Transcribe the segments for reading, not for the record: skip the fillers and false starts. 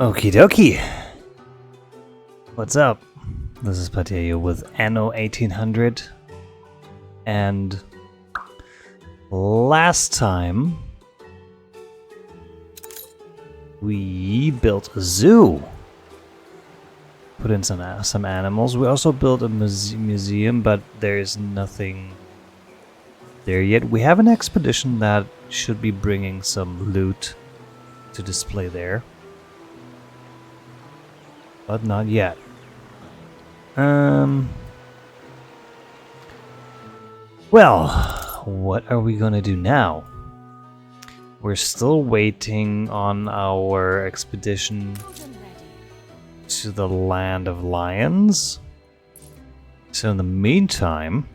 Okie dokie. What's up? This is Patteyayo with Anno 1800. And last time we built a zoo. Put in some animals. We also built a museum, but there's nothing there yet. We have an expedition that should be bringing some loot to display there. But not yet. Well, what are we gonna do now? We're still waiting on our expedition to the land of lions. So in the meantime,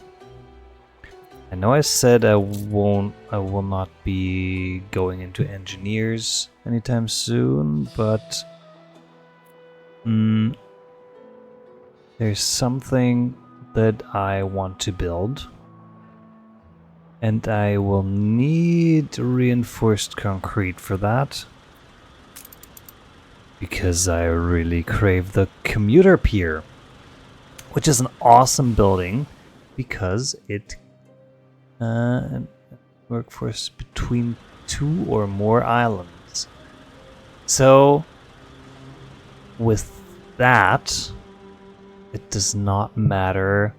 I know I said I will not be going into engineers anytime soon, but there's something that I want to build, and I will need reinforced concrete for that, because I really crave the commuter pier, which is an awesome building because it workforce between 2 or more islands. So with that, it does not matter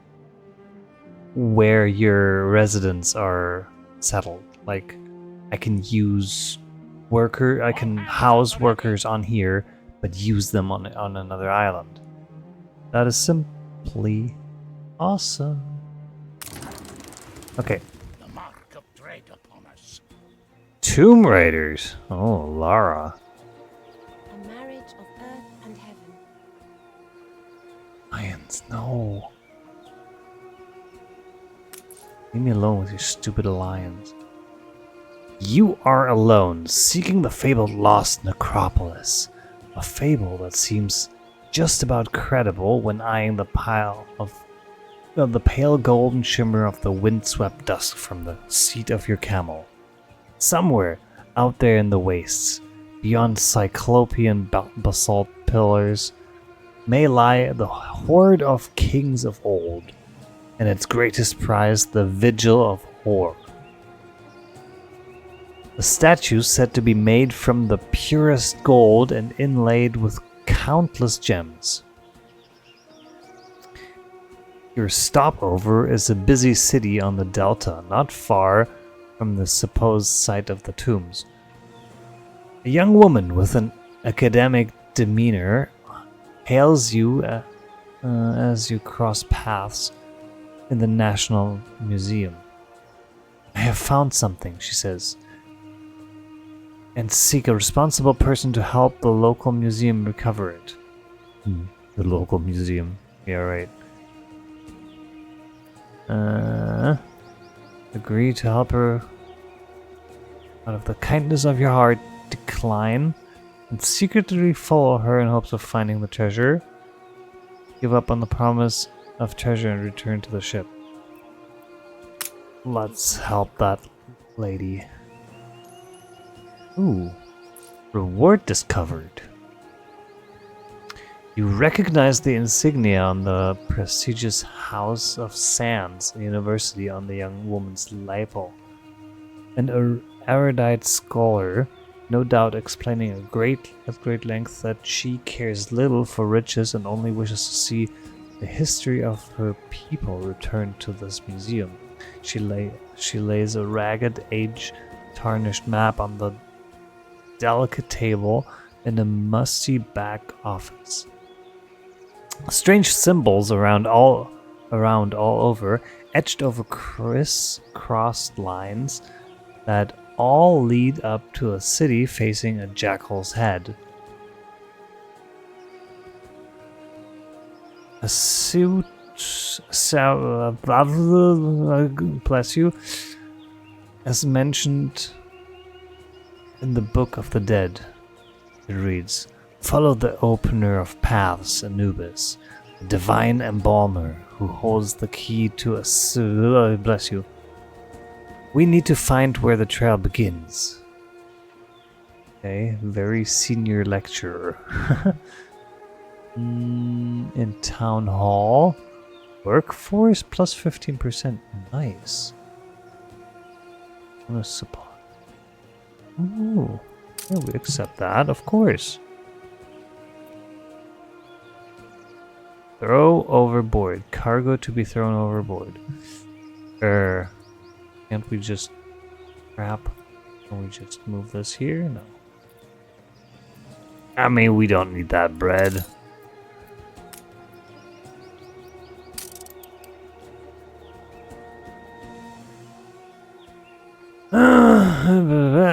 where your residents are settled. Like, I can house workers on here, but use them on another island. That is simply awesome. Okay. The mark of dread upon us. Tomb Raiders. Oh, Lara. A marriage of earth and heaven. Lions, no. Leave me alone with your stupid lions. You are alone, seeking the fabled lost necropolis. A fable that seems just about credible when eyeing the pale golden shimmer of the windswept dusk from the seat of your camel. Somewhere out there in the wastes, beyond cyclopean basalt pillars, may lie the hoard of kings of old, and its greatest prize the vigil of Hor. The statue said to be made from the purest gold and inlaid with countless gems. Your stopover is a busy city on the delta, not far from the supposed site of the tombs. A young woman with an academic demeanor hails you as you cross paths in the National Museum. I have found something, she says, and seek a responsible person to help the local museum recover it. The local museum. Yeah, right. Agree to help her out of the kindness of your heart. Decline and secretly follow her in hopes of finding the treasure. Give up on the promise of treasure and return to the ship. Let's help that lady. Ooh, reward discovered. You recognize the insignia on the prestigious House of Sands University on the young woman's lapel. An erudite scholar, no doubt explaining at great length that she cares little for riches and only wishes to see the history of her people returned to this museum. She lays a ragged, age-tarnished map on the delicate table in a musty back office. Strange symbols around all over, etched over criss-crossed lines that all lead up to a city facing a jackal's head. A suit, bless you, as mentioned in the Book of the Dead. It reads, "Follow the opener of paths, Anubis, the divine embalmer who holds the key to a bless you. We need to find where the trail begins." Okay, very senior lecturer. In town hall. Workforce plus 15%. Nice. Bonus supply. Ooh. Yeah, we accept that, of course. Throw overboard. Cargo to be thrown overboard. Can't we just... Crap. Can we just move this here? No. I mean, we don't need that bread.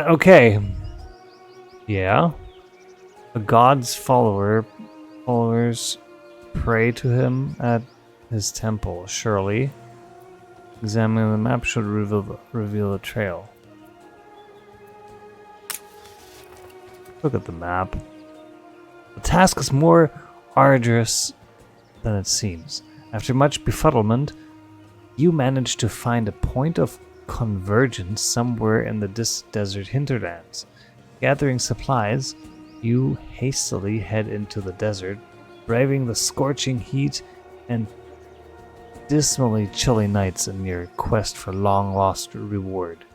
Okay. Yeah. A god's followers pray to him at his temple, surely. Examining the map should reveal the trail. Look at the map. The task is more arduous than it seems. After much befuddlement, you manage to find a point of convergence somewhere in the desert hinterlands. Gathering supplies, you hastily head into the desert, braving the scorching heat and dismally chilly nights in your quest for long-lost reward.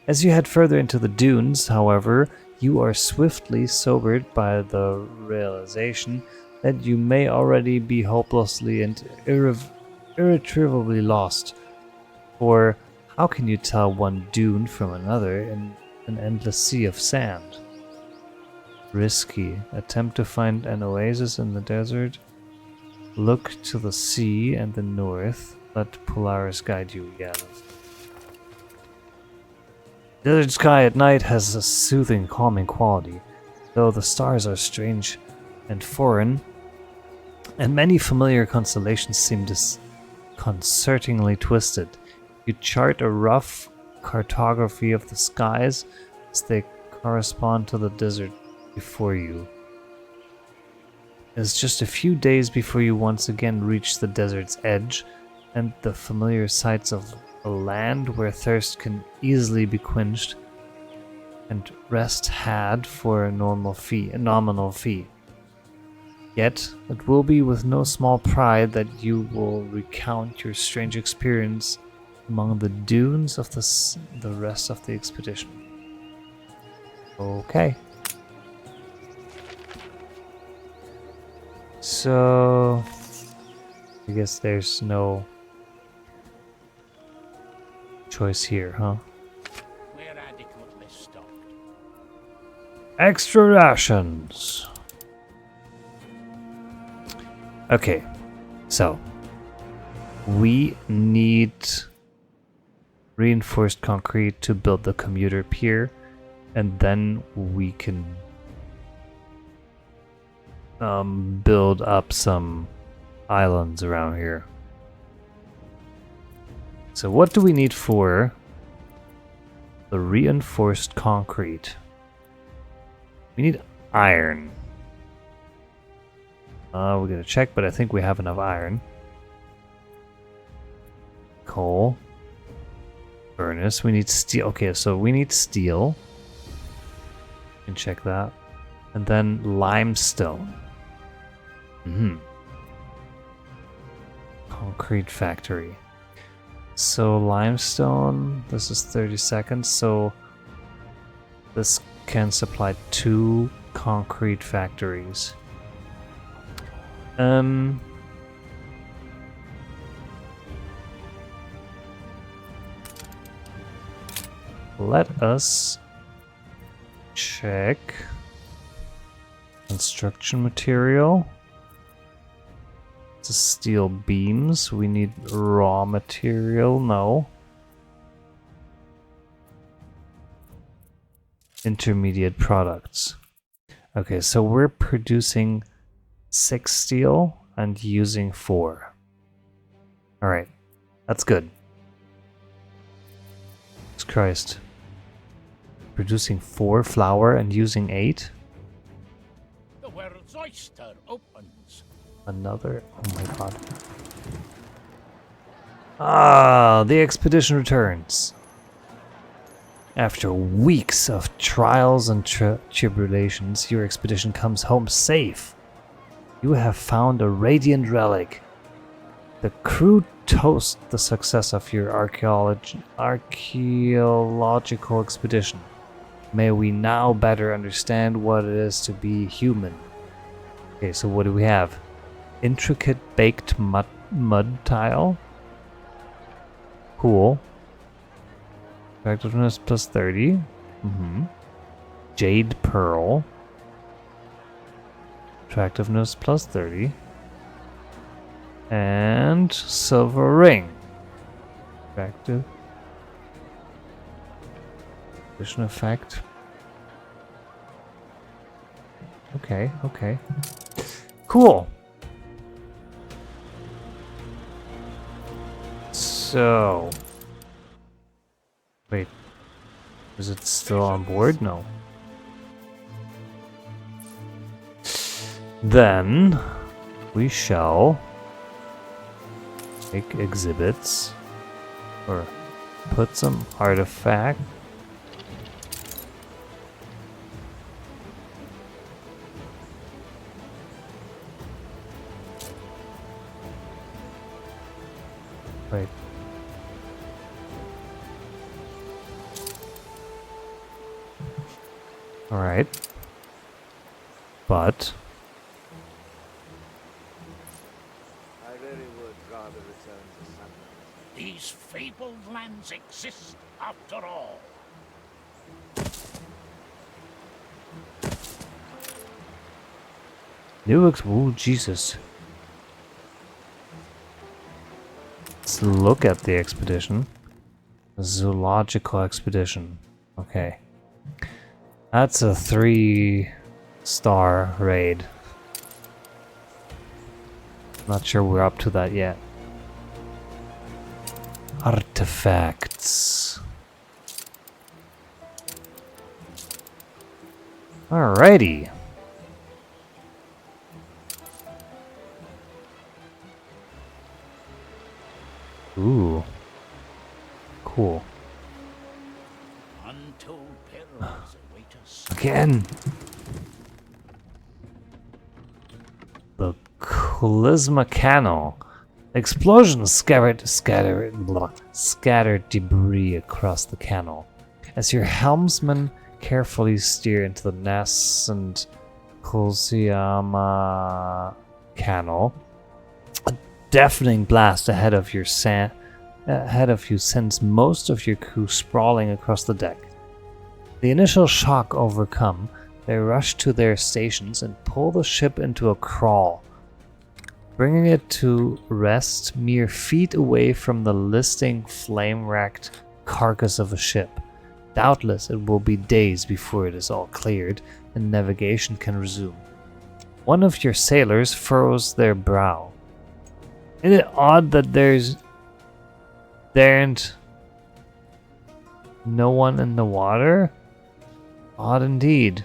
As you head further into the dunes, however, you are swiftly sobered by the realization that you may already be hopelessly and irretrievably lost. For how can you tell one dune from another in an endless sea of sand? Risky. Attempt to find an oasis in the desert. Look to the sea and the north. Let Polaris guide you again. Desert sky at night has a soothing, calming quality, though the stars are strange and foreign, and many familiar constellations seem disconcertingly twisted. You chart a rough cartography of the skies as they correspond to the desert before you. It's just a few days before you once again reach the desert's edge and the familiar sights of a land where thirst can easily be quenched and rest had for a nominal fee. Yet, it will be with no small pride that you will recount your strange experience among the dunes of the rest of the expedition. Okay. So, I guess there's no choice here, huh? We're adequately stocked. Extra rations. Okay, so we need reinforced concrete to build the commuter pier, and then we can build up some islands around here. So what do we need for the reinforced concrete? We need iron. We're gonna check, but I think we have enough iron. Coal. Furnace. We need steel. Okay, so we need steel. You can check that. And then limestone. Concrete factory. So limestone, this is 30 seconds, so this can supply 2 concrete factories. Let us check construction material. It's a steel beams. We need raw material. No. Intermediate products. Okay, so we're producing 6 steel and using 4. Alright, that's good. Jesus Christ. Producing 4 flour and using 8? The world's oyster opens. Another? Oh my god. Ah, the expedition returns. After weeks of trials and tribulations, your expedition comes home safe. You have found a radiant relic. The crew toast the success of your archaeological expedition. May we now better understand what it is to be human. Okay, so what do we have? Intricate baked mud tile. Cool. Attractiveness plus 30. Jade pearl. Attractiveness plus 30. And silver ring. Attractive. Vision effect. Okay, okay. Cool. So. Wait. Is it still on board? No. Then we shall make exhibits or put some artifact. Wait. All right. But I really would rather return to sunlight. These fabled lands exist after all. oh Jesus. Let's look at the expedition. Zoological expedition. Okay. That's a 3-star raid. Not sure we're up to that yet. Artifacts. Alrighty. Ooh. Cool. Untold perils await us. Again. The Charisma Canal. Explosions scattered debris across the canal. As your helmsman carefully steer into the nascent Kusiyama Canal, a deafening blast ahead of you sends most of your crew sprawling across the deck. The initial shock overcome, they rush to their stations and pull the ship into a crawl, bringing it to rest mere feet away from the listing flame-racked carcass of a ship. Doubtless it will be days before it is all cleared and navigation can resume. One of your sailors furrows their brow. Isn't it odd that there aren't no one in the water? Odd indeed.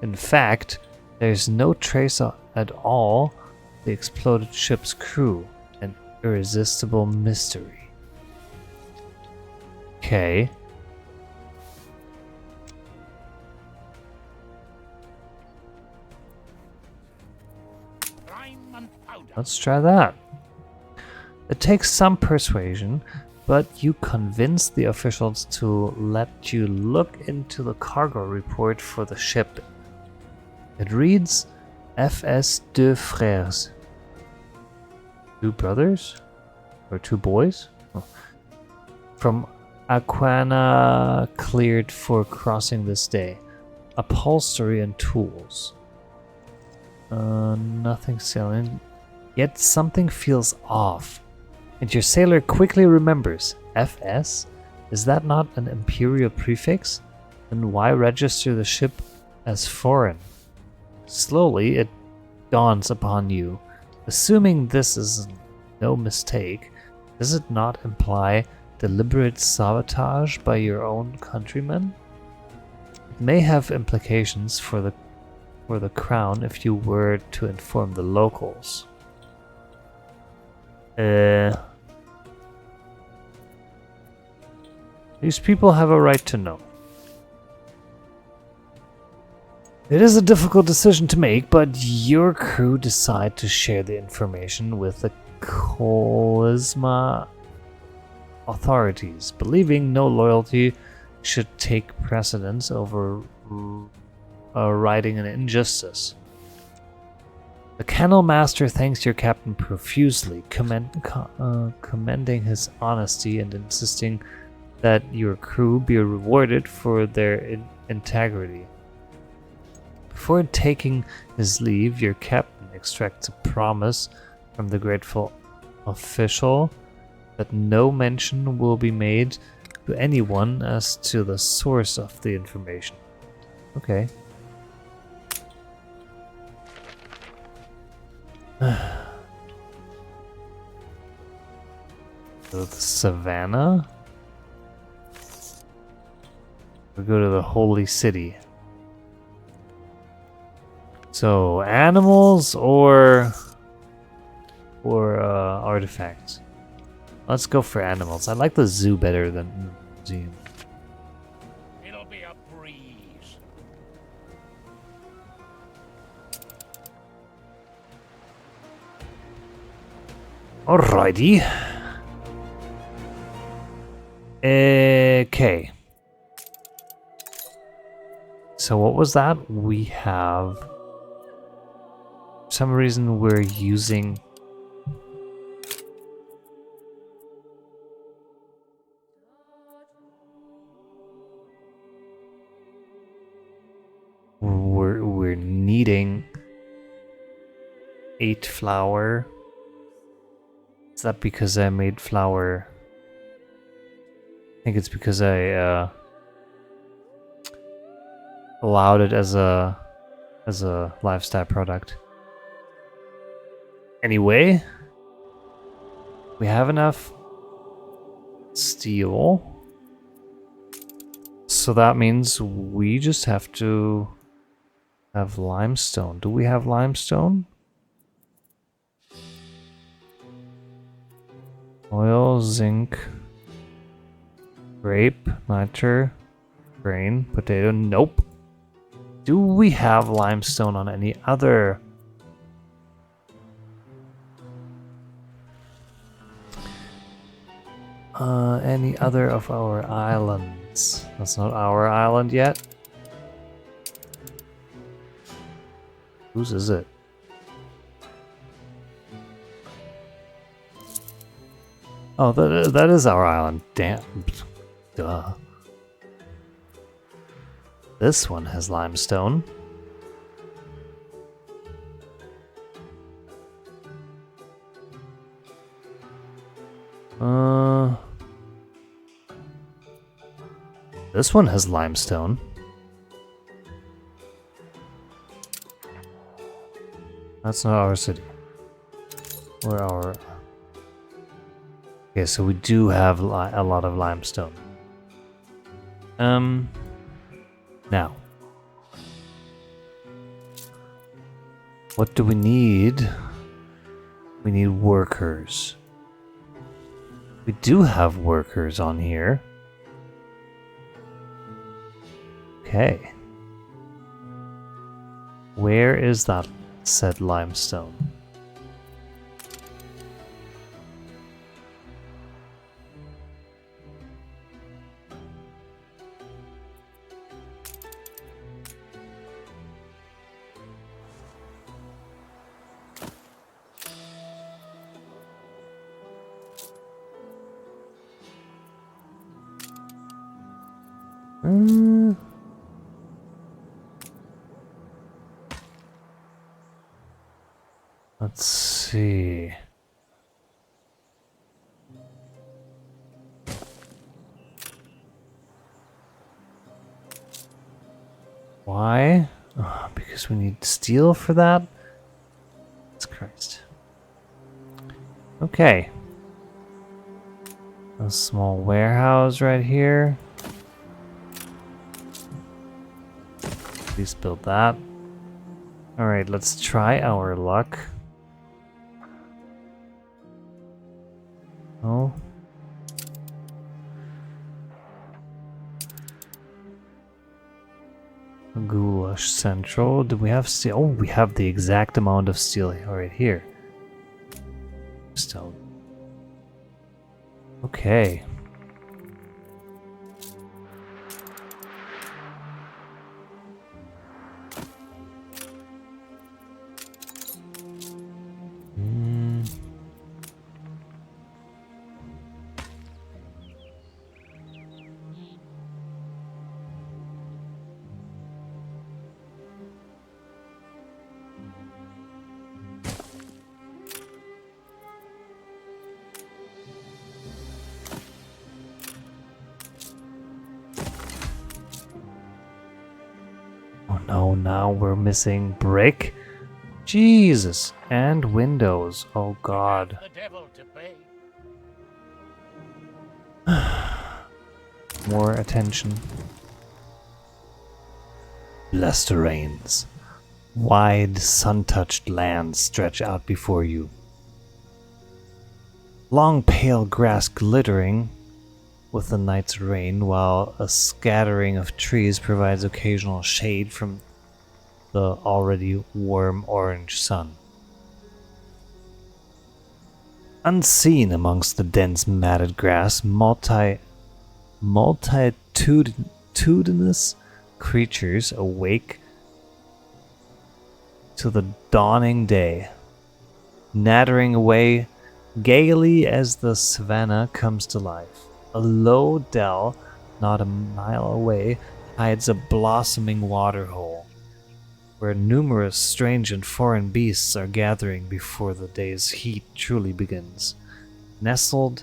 In fact, there's no trace at all of the exploded ship's crew. An irresistible mystery. Okay. Prime and powder. Let's try that. It takes some persuasion, but you convince the officials to let you look into the cargo report for the ship. It reads FS Deux Frères. 2 brothers? Or 2 boys? Oh. From Aquana cleared for crossing this day. Upholstery and tools. Nothing sailing. Yet something feels off. And your sailor quickly remembers. FS? Is that not an imperial prefix? Then why register the ship as foreign? Slowly it dawns upon you. Assuming this is no mistake, does it not imply deliberate sabotage by your own countrymen? It may have implications for the crown if you were to inform the locals. These people have a right to know. It is a difficult decision to make, but your crew decide to share the information with the Charisma authorities, believing no loyalty should take precedence over righting an injustice. The Kennel Master thanks your captain profusely, commending his honesty and insisting that your crew be rewarded for their integrity. Before taking his leave, your captain extracts a promise from the grateful official that no mention will be made to anyone as to the source of the information. Okay. The savannah? We go to the holy city. So animals or artifacts. Let's go for animals. I like the zoo better than the museum. It'll be a breeze. Alrighty. Okay. So what was that? We have... For some reason we're using... We're needing 8 flour. Is that because I made flour? I think it's because I allowed it as a lifestyle product. Anyway, we have enough steel. So that means we just have to have limestone. Do we have limestone? Oil, zinc, grape, niter, grain, potato. Nope. Do we have limestone on any other? Any other of our islands? That's not our island yet. Whose is it? Oh, that is our island. Damn. Duh. This one has limestone. This one has limestone. That's not our city. Or our... Okay, so we do have a lot of limestone. Now. What do we need? We need workers. We do have workers on here. Okay. Where is that said limestone? Let's see. Why? Oh, because we need steel for that? Jesus Christ. Okay. A small warehouse right here. Please build that. Alright, let's try our luck. Oh. Goulash Central. Do we have steel? Oh, we have the exact amount of steel right here. Stone. Okay. Oh no, now we're missing brick. Jesus. And windows. Oh god. The devil to pay. More attention. Blessed rains. Wide, sun-touched lands stretch out before you. Long pale grass glittering with the night's rain, while a scattering of trees provides occasional shade from the already warm orange sun. Unseen amongst the dense matted grass, multitudinous creatures awake to the dawning day, nattering away gaily as the savannah comes to life. A low dell, not a mile away, hides a blossoming waterhole, where numerous strange and foreign beasts are gathering before the day's heat truly begins. Nestled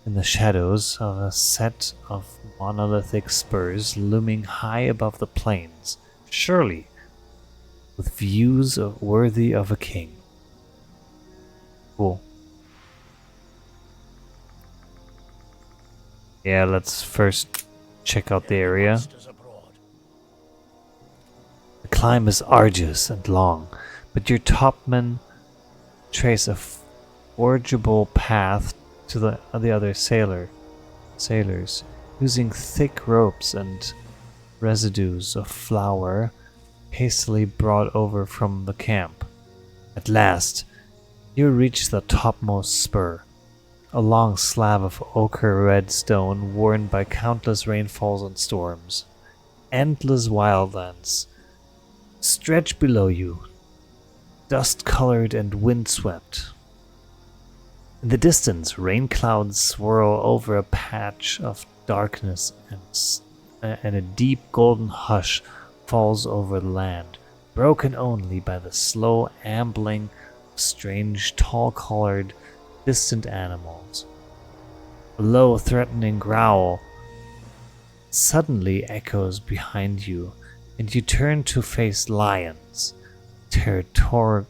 in the shadows of a set of monolithic spurs looming high above the plains, surely with views worthy of a king. Cool. Yeah, let's first check out the area. The climb is arduous and long, but your topmen trace a forgeable path to the other sailors, using thick ropes and residues of flour hastily brought over from the camp. At last, you reach the topmost spur, a long slab of ochre red stone worn by countless rainfalls and storms. Endless wildlands stretch below you, dust-colored and wind-swept. In the distance, rain clouds swirl over a patch of darkness, and a deep golden hush falls over the land, broken only by the slow ambling of strange, tall-colored, distant animals. A low, threatening growl suddenly echoes behind you, and you turn to face lions, territorially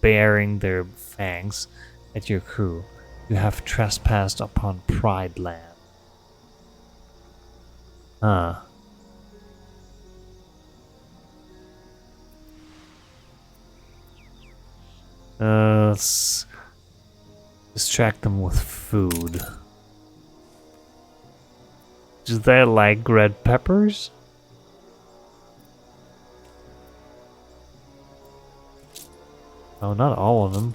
baring their fangs at your crew. You have trespassed upon Pride Land. Let's distract them with food. Do they like red peppers? Oh, not all of them.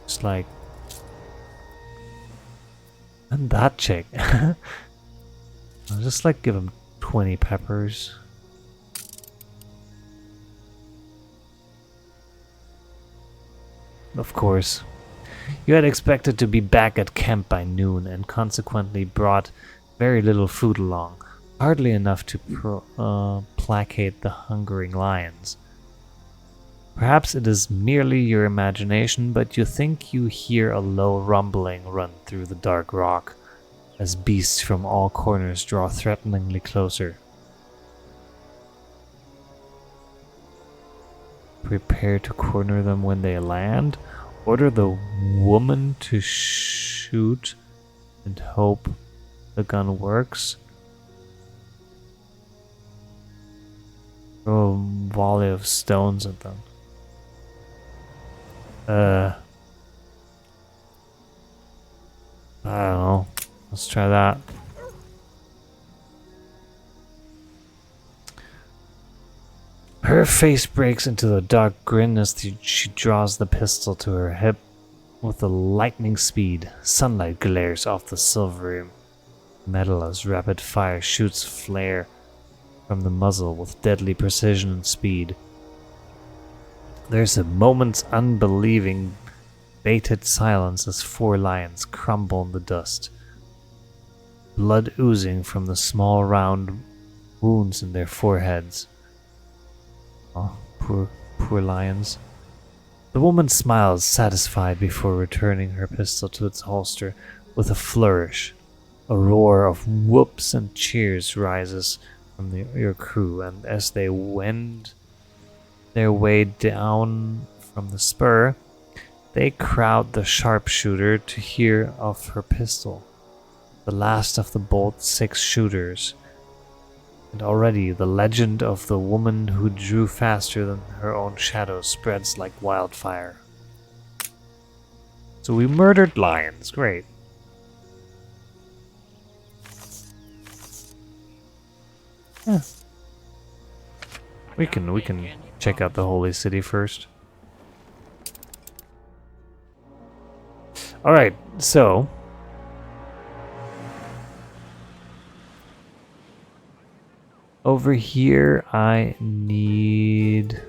Just like... And that chick. I'll just like give him 20 peppers. Of course. You had expected to be back at camp by noon and consequently brought very little food along, hardly enough to placate the hungering lions. Perhaps it is merely your imagination, but you think you hear a low rumbling run through the dark rock as beasts from all corners draw threateningly closer. Prepare to corner them when they land. Order the woman to shoot and hope the gun works. Throw a volley of stones at them. I don't know. Let's try that. Her face breaks into a dark grin as she draws the pistol to her hip with a lightning speed. Sunlight glares off the silvery metal as rapid fire shoots flare from the muzzle with deadly precision and speed. There's a moment's unbelieving, bated silence as 4 lions crumble in the dust, blood oozing from the small round wounds in their foreheads. Oh, poor lions. The woman smiles, satisfied, before returning her pistol to its holster with a flourish. A roar of whoops and cheers rises from your crew, and as they wend their way down from the spur, they crowd the sharpshooter to hear of her pistol, the last of the bold 6 shooters. And already the legend of the woman who drew faster than her own shadow spreads like wildfire. So we murdered lions, great. Yeah. We can check out the holy city first. Alright, so over here I need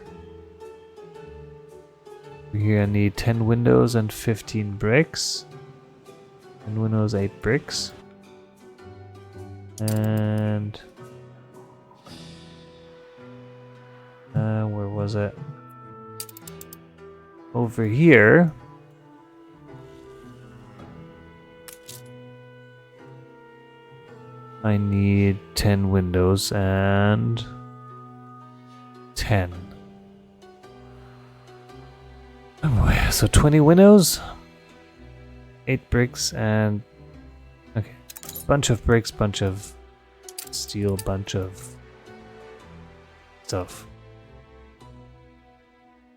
10 windows and 15 bricks. 10 windows, 8 bricks. And where was it? Over here I need 10 windows and 10. Oh, so 20 windows, 8 bricks, and okay, bunch of bricks, bunch of steel, bunch of stuff.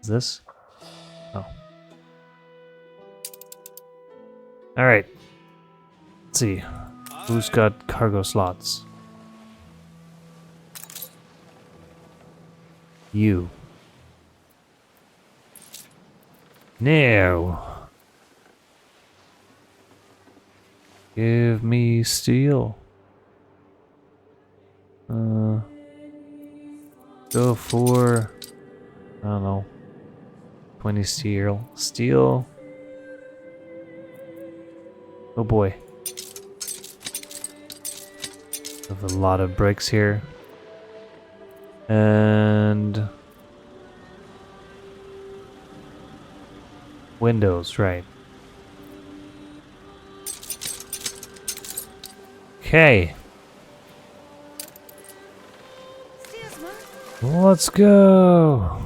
Is this? Oh. All right. Let's see. Who's got cargo slots? You. Now. Give me steel. Go for, I don't know, 20 steel. Steel. Oh boy. Have a lot of bricks here. And windows, right. Okay. Let's go.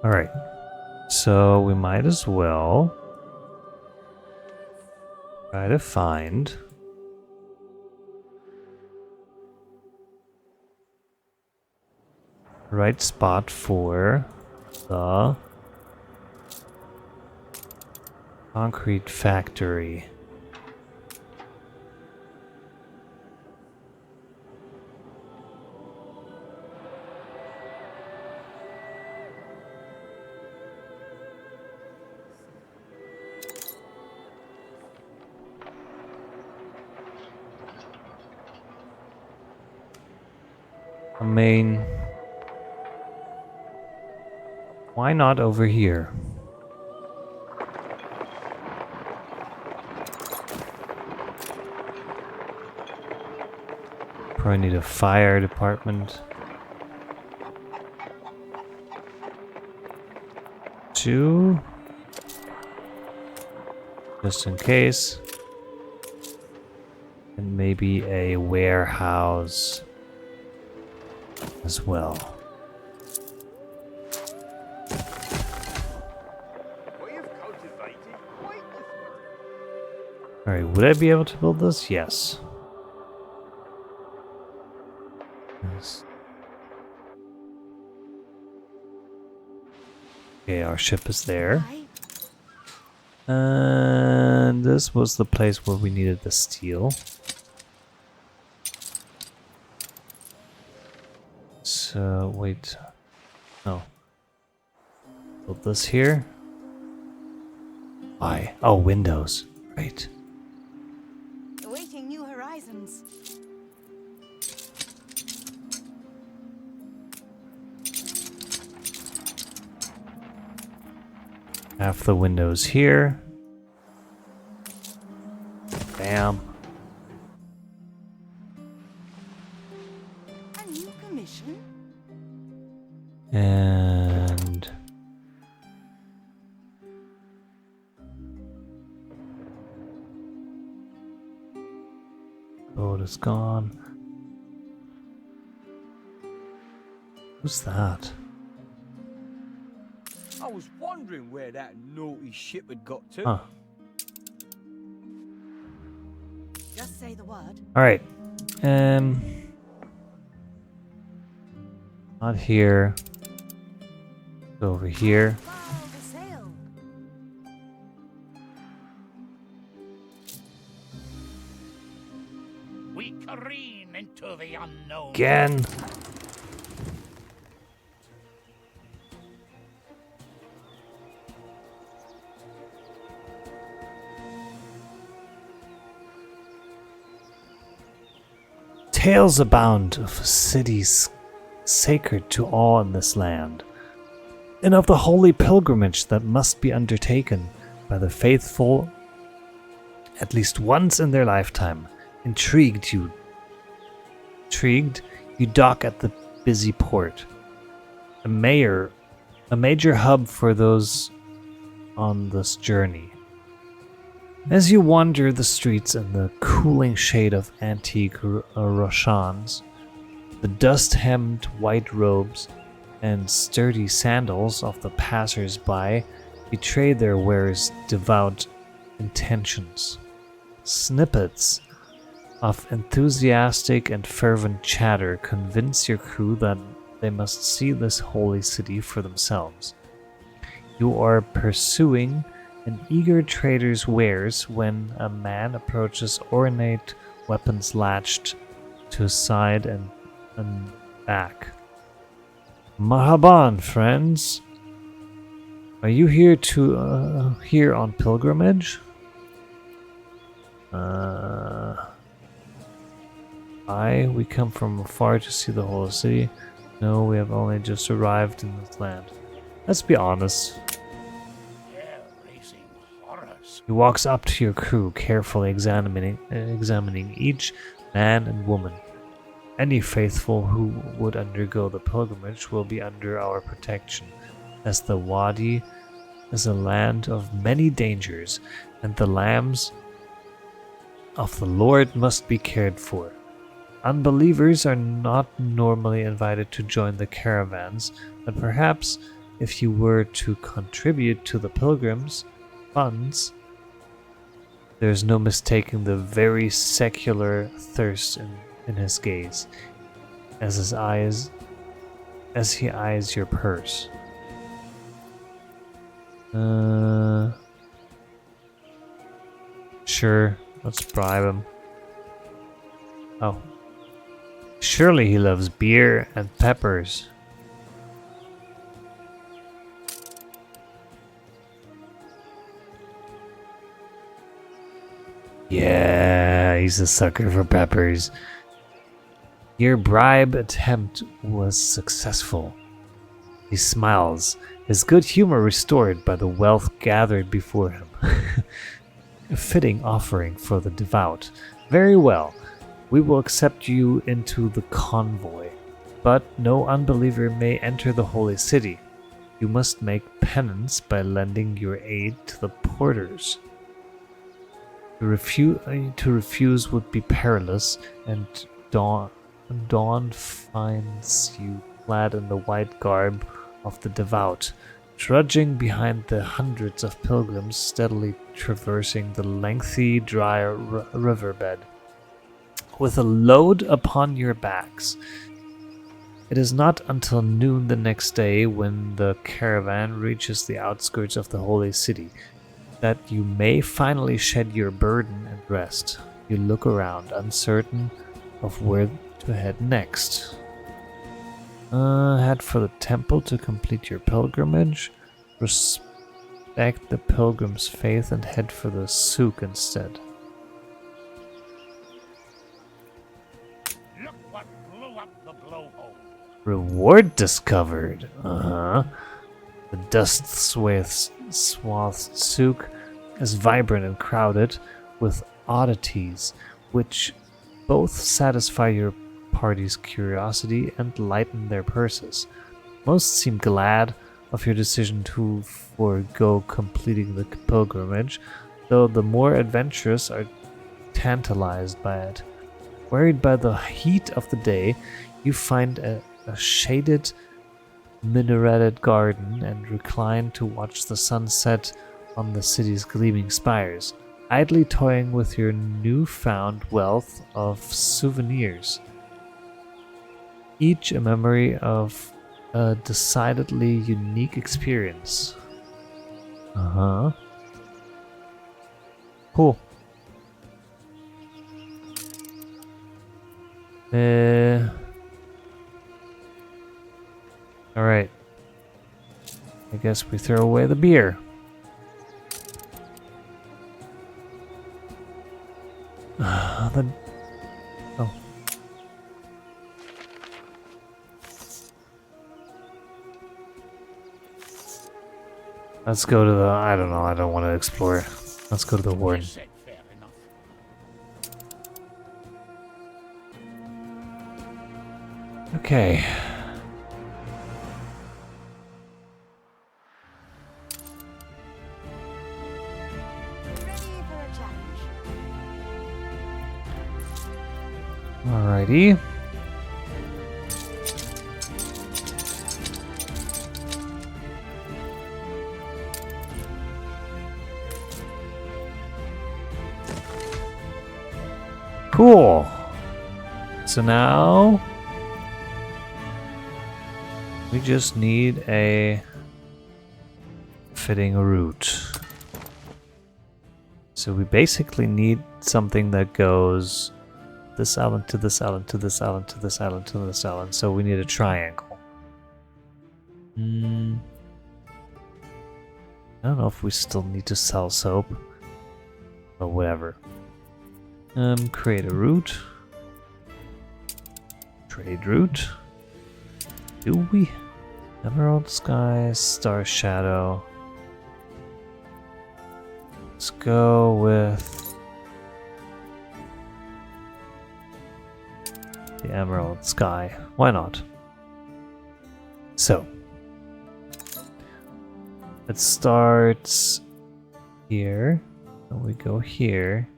All right. So we might as well try to find the right spot for the concrete factory. I mean, why not over here? Probably need a fire department. 2. Just in case. And maybe a warehouse as well. Alright, would I be able to build this? Yes. Yes. Okay, our ship is there. And And this was the place where we needed the steel. So, wait. No. Build this here. Why? Oh, windows. Right. Awaiting new horizons. Half the windows here. Bam. A new commission? And boat is gone. Who's that? I was wondering where that naughty ship had got to. Huh. Just say the word. Alright. Not here. Go over here. Wow, the sail. We careen into the unknown. Again. Tales abound of cities sacred to all in this land, and of the holy pilgrimage that must be undertaken by the faithful at least once in their lifetime. Intrigued, you dock at the busy port, a major hub for those on this journey. As you wander the streets in the cooling shade of antique Roshans, the dust-hemmed white robes and sturdy sandals of the passers-by betray their wearers' devout intentions. Snippets of enthusiastic and fervent chatter convince your crew that they must see this holy city for themselves. You are pursuing an eager trader's wares when a man approaches, ornate weapons latched to his side and back. Marhaban, friends. Are you here here on pilgrimage? We come from afar to see the whole city. No, we have only just arrived in this land. Let's be honest. Hair-raising horrors. He walks up to your crew, carefully examining each man and woman. Any faithful who would undergo the pilgrimage will be under our protection, as the Wadi is a land of many dangers, and the lambs of the Lord must be cared for. Unbelievers are not normally invited to join the caravans, but perhaps if you were to contribute to the pilgrims' funds, there's no mistaking the very secular thirst in his gaze, as he eyes your purse. Sure, let's bribe him. Oh. Surely he loves beer and peppers. Yeah, he's a sucker for peppers. Your bribe attempt was successful. He smiles, his good humor restored by the wealth gathered before him. A fitting offering for the devout. Very well, we will accept you into the convoy, but no unbeliever may enter the holy city. You must make penance by lending your aid to the porters. To refuse would be perilous, and Dawn finds you clad in the white garb of the devout, trudging behind the hundreds of pilgrims steadily traversing the lengthy, dry riverbed, with a load upon your backs. It is not until noon the next day when the caravan reaches the outskirts of the holy city. that you may finally shed your burden and rest. You look around, uncertain of where to head next. Head for the temple to complete your pilgrimage. Respect the pilgrim's faith and head for the souk instead. Look what blew up the blowhole. Reward discovered. The dust-swathed souk is vibrant and crowded with oddities, which both satisfy your party's curiosity and lighten their purses. Most seem glad of your decision to forego completing the pilgrimage, though the more adventurous are tantalized by it. Worried by the heat of the day, you find a shaded, minareted garden and recline to watch the sunset on the city's gleaming spires, idly toying with your newfound wealth of souvenirs. Each a memory of a decidedly unique experience. Cool. Alright. I guess we throw away the beer. Oh. Let's go to the... I don't know, I don't want to explore. Let's go to the warden. Said fair enough. Okay. Ready for a challenge. Alrighty. Cool. So now we just need a fitting route. So we basically need something that goes this island to this island to this island to this island to this island. So we need a triangle. I don't know if we still need to sell soap, but whatever. Create a route. Trade route. Do we? Emerald Sky, Star Shadow. Let's go with the Emerald Sky. Why not? So it starts here, and we go here,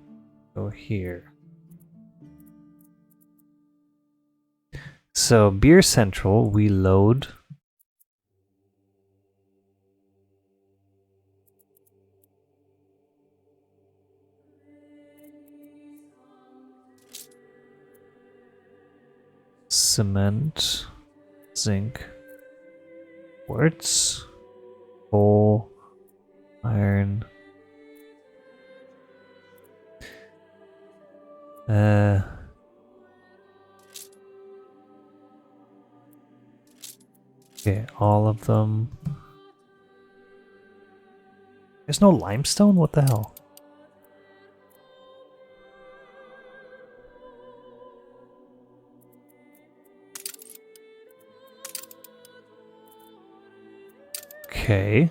go here. So Beer Central, we load cement, zinc, quartz, coal, iron. Okay, all of them. There's no limestone? What the hell? Okay.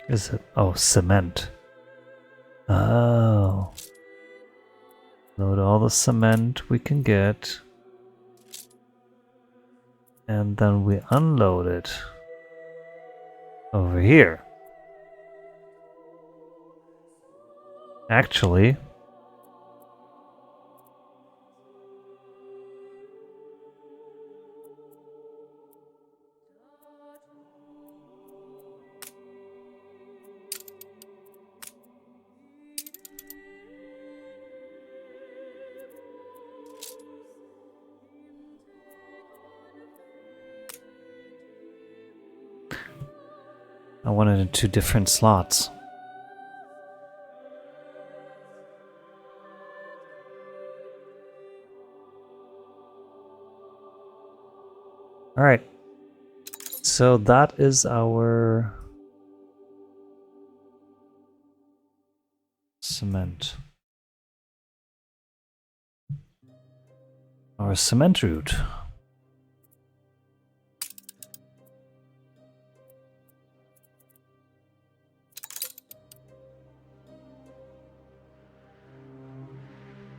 Is it? Oh, cement. Oh. Load all the cement we can get. And then we unload it over here. Actually, I wanted in 2 different slots. Alright. So that is our cement. Our cement route.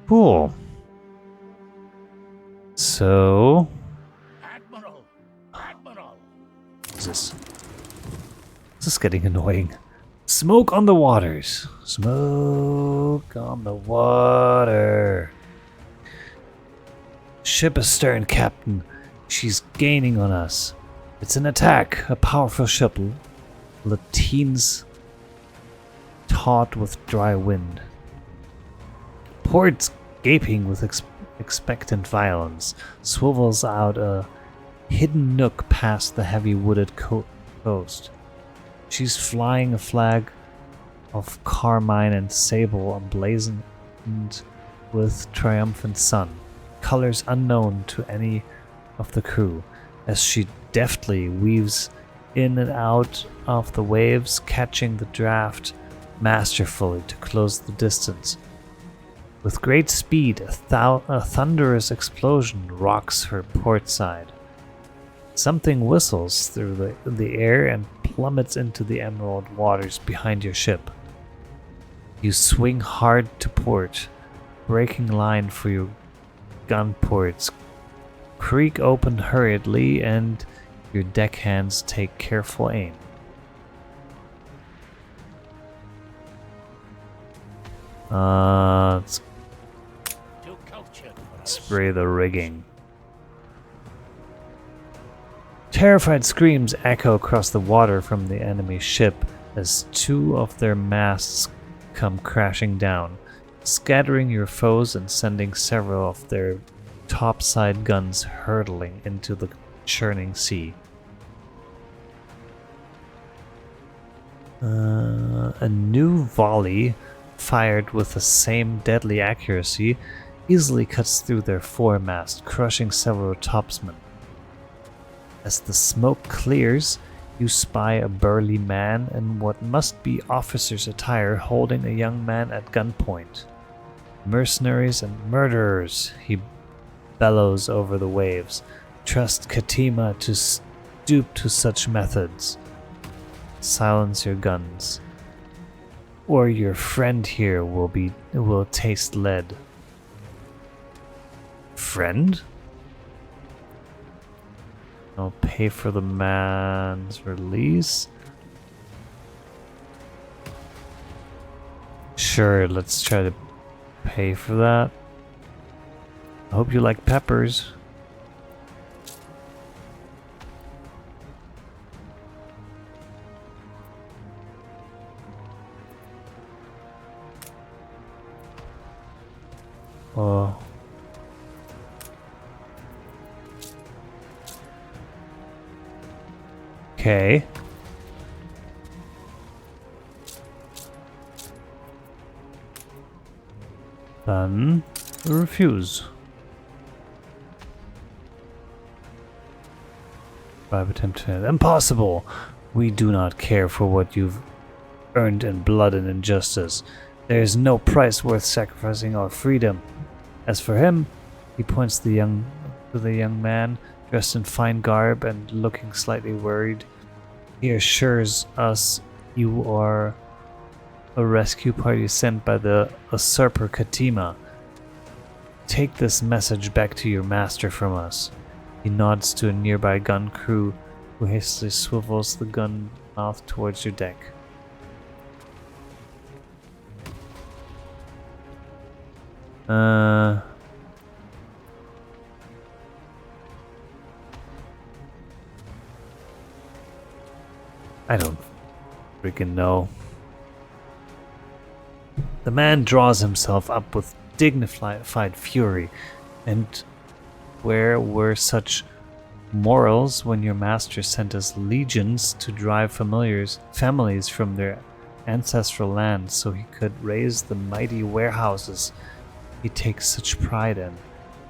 Cool. So, Admiral! Admiral! this is getting annoying. Smoke on the waters. Smoke on the water. Ship astern, Captain. She's gaining on us. It's an attack. A powerful ship. Lateens taut with dry wind. Ports gaping with expectant violence. Swivels out a hidden nook past the heavy wooded coast. She's flying a flag of carmine and sable emblazoned with triumphant sun, colors unknown to any of the crew, as she deftly weaves in and out of the waves, catching the draft masterfully to close the distance. With great speed, a thunderous explosion rocks her port side. Something whistles through the air and plummets into the emerald waters behind your ship. You swing hard to port, breaking line for your gun ports, creak open hurriedly, and your deckhands take careful aim. Let's Too cultured for us. spray the rigging. Terrified screams echo across the water from the enemy ship as 2 of their masts come crashing down, scattering your foes and sending several of their topside guns hurtling into the churning sea. A new volley, fired with the same deadly accuracy, easily cuts through their foremast, crushing several topsmen. As the smoke clears, you spy a burly man in what must be officer's attire holding a young man at gunpoint. Mercenaries and murderers, he bellows over the waves. Trust Katima to stoop to such methods. Silence your guns, or your friend here will taste lead. Friend? I'll pay for the man's release. Sure, let's try to pay for that. I hope you like peppers. Oh. Okay. Then refuse. 5 attempt to impossible. We do not care for what you've earned in blood and injustice. There is no price worth sacrificing our freedom. As for him, he points to the young man, dressed in fine garb and looking slightly worried. He assures us you are a rescue party sent by the usurper Katima. Take this message back to your master from us. He nods to a nearby gun crew who hastily swivels the gun mouth towards your deck. I don't freaking know. The man draws himself up with dignified fury. And where were such morals when your master sent us legions to drive families from their ancestral lands so he could raise the mighty warehouses he takes such pride in?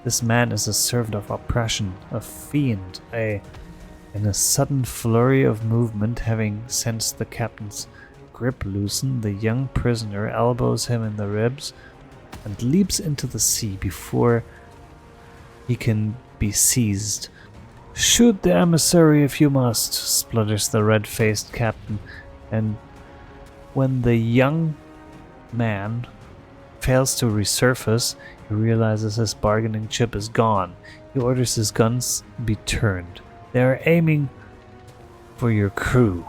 This man is a servant of oppression, a fiend, in a sudden flurry of movement, having sensed the captain's grip loosen, the young prisoner elbows him in the ribs and leaps into the sea before he can be seized. "Shoot the emissary if you must," splutters the red-faced captain, and when the young man fails to resurface, he realizes his bargaining chip is gone. He orders his guns be turned. They are aiming for your crew.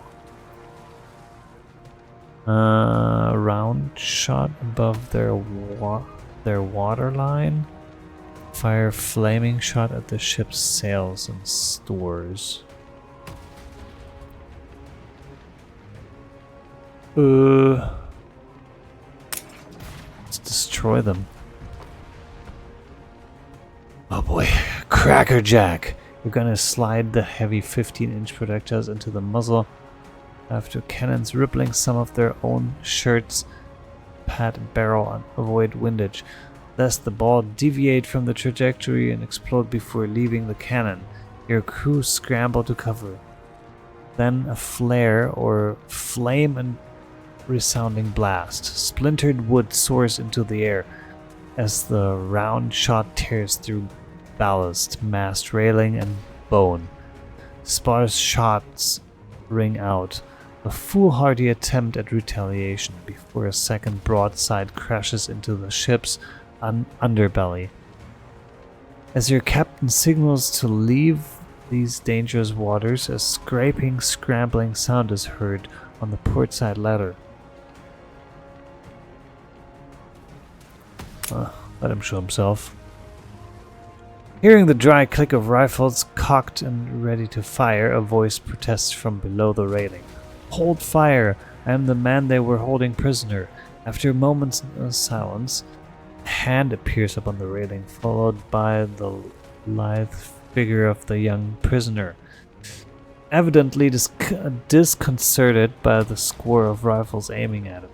Round shot above their waterline. Fire flaming shot at the ship's sails and stores. Let's destroy them. Oh boy, crackerjack! You're gonna slide the heavy 15-inch projectiles into the muzzle after cannons rippling some of their own shirts, pad barrel and avoid windage, lest the ball deviate from the trajectory and explode before leaving the cannon. Your crew scramble to cover. Then a flare or flame and resounding blast. Splintered wood soars into the air as the round shot tears through ballast, mast, railing, and bone. Sparse shots ring out. A foolhardy attempt at retaliation before a second broadside crashes into the ship's underbelly. As your captain signals to leave these dangerous waters, a scraping, scrambling sound is heard on the portside ladder. Let him show himself. Hearing the dry click of rifles cocked and ready to fire, a voice protests from below the railing. "Hold fire! I am the man they were holding prisoner." After a moment's silence, a hand appears upon the railing, followed by the lithe figure of the young prisoner, evidently disconcerted by the score of rifles aiming at him.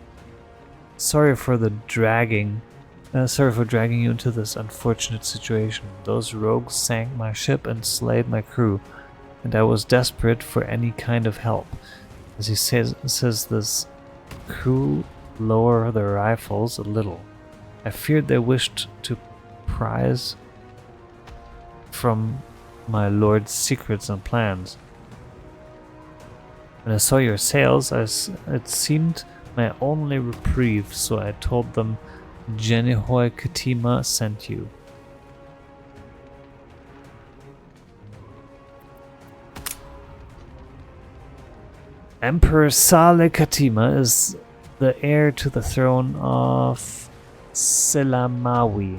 Sorry for dragging you into this unfortunate situation. Those rogues sank my ship and slayed my crew, and I was desperate for any kind of help. As he says this, crew lower their rifles a little. I feared they wished to prise from my lord's secrets and plans. When I saw your sails, it seemed my only reprieve, so I told them Genihoi Katima sent you. Emperor Saleh Katima is the heir to the throne of Selamawi,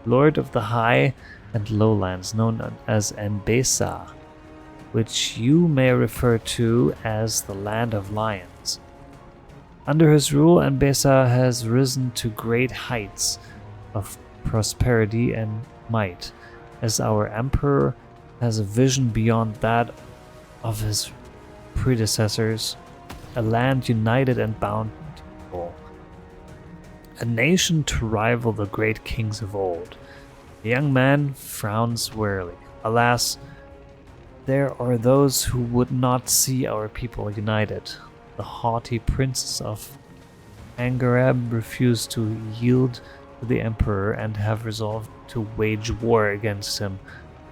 Lord of the High and Lowlands, known as Enbesa, which you may refer to as the Land of Lions. Under his rule, Enbesa has risen to great heights of prosperity and might, as our emperor has a vision beyond that of his predecessors, a land united and bountiful, a nation to rival the great kings of old. The young man frowns wearily. Alas, there are those who would not see our people united. The haughty princes of Angareb refuse to yield to the emperor and have resolved to wage war against him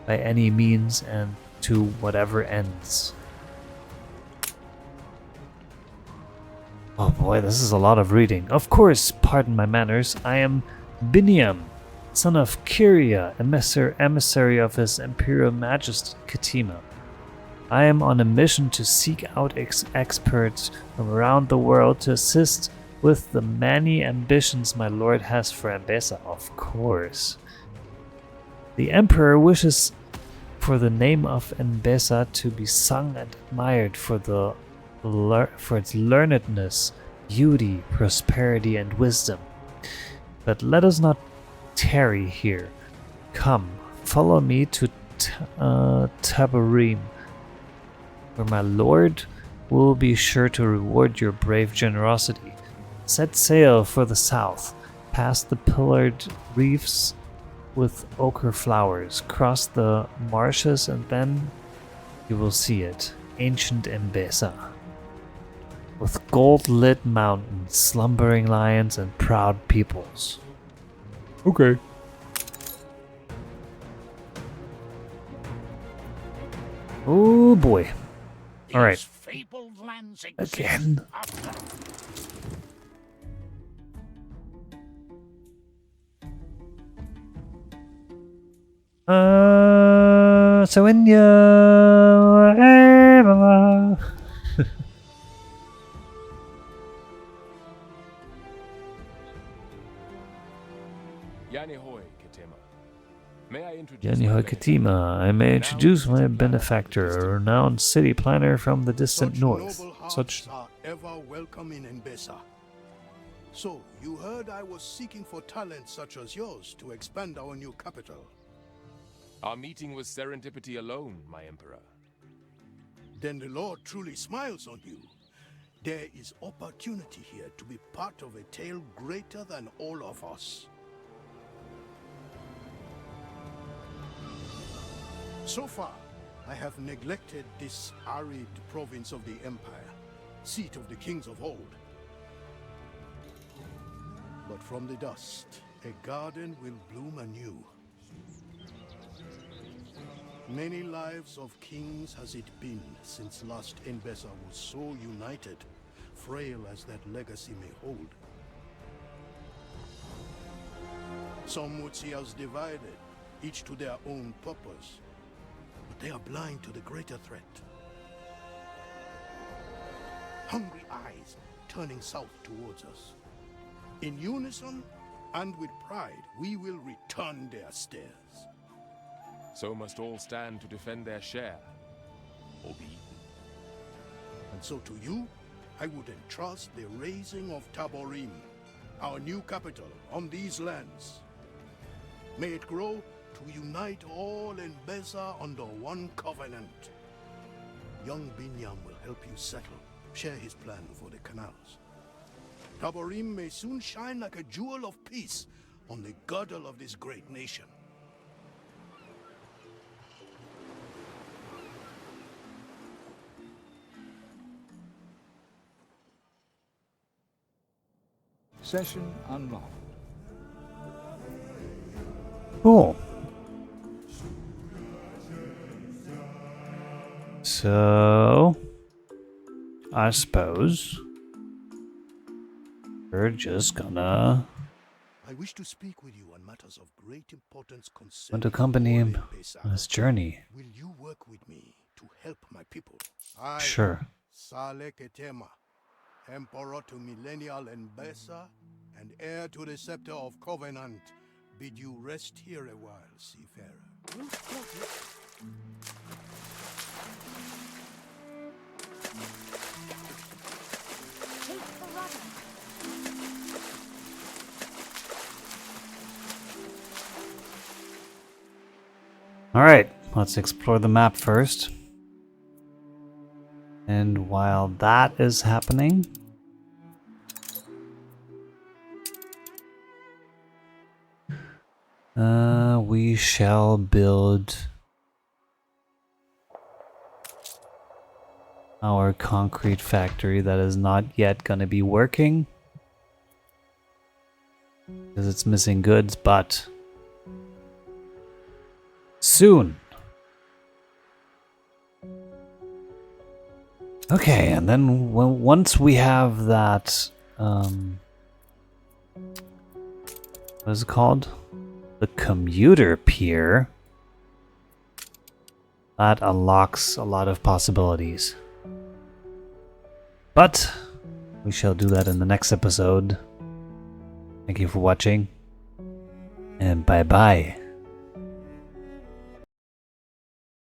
by any means and to whatever ends. Oh boy, this is a lot of reading. Of course, pardon my manners, I am Biniam, son of Kyria, emissary of His Imperial Majesty Katima. I am on a mission to seek out experts from around the world to assist with the many ambitions my lord has for Enbesa, of course. The emperor wishes for the name of Enbesa to be sung and admired for its learnedness, beauty, prosperity, and wisdom. But let us not tarry here. Come, follow me to Tabarim, where my lord will be sure to reward your brave generosity. Set sail for the south, past the pillared reefs with ochre flowers, cross the marshes, and then you will see it, ancient Enbesa, with gold-lit mountains, slumbering lions, and proud peoples. Okay. Oh boy. All right. These fabled lands exist Again. after So in your Yanihoy, Ketema. May I introduce Yanihoy Katima, I may introduce my benefactor, a renowned city planner from the distant north. Noble hearts Such are ever welcome in Enbesa. So, you heard I was seeking for talent such as yours to expand our new capital. Our meeting was serendipity alone, my emperor. Then the Lord truly smiles on you. There is opportunity here to be part of a tale greater than all of us. So far, I have neglected this arid province of the Empire, seat of the kings of old. But from the dust, a garden will bloom anew. Many lives of kings has it been since last Enbesa was so united, frail as that legacy may hold. Some would see us divided, each to their own purpose, but they are blind to the greater threat. Hungry eyes turning south towards us. In unison and with pride, we will return their stares. So must all stand to defend their share, or be eaten. And so to you, I would entrust the raising of Tabarim, our new capital on these lands. May it grow to unite all Enbesa under one covenant. Young Binyam will help you settle, share his plan for the canals. Tabarim may soon shine like a jewel of peace on the girdle of this great nation. Session unlocked. cool. So, I suppose we're just gonna I wish to speak with you on matters of great importance concerning want to accompany him Enbesa. on his journey. Will you work with me to help my people? I, Sure. Saleh Ketema, Emperor to Millennial Enbesa and heir to the scepter of Covenant, bid you rest here a while, seafarer. Take the rudder. Alright, let's explore the map first. And while that is happening, we shall build our concrete factory that is not yet going to be working because it's missing goods, but soon. Okay, and then once we have that, what is it called? The commuter pier. That unlocks a lot of possibilities. But We shall do that in the next episode. Thank you for watching, and bye bye.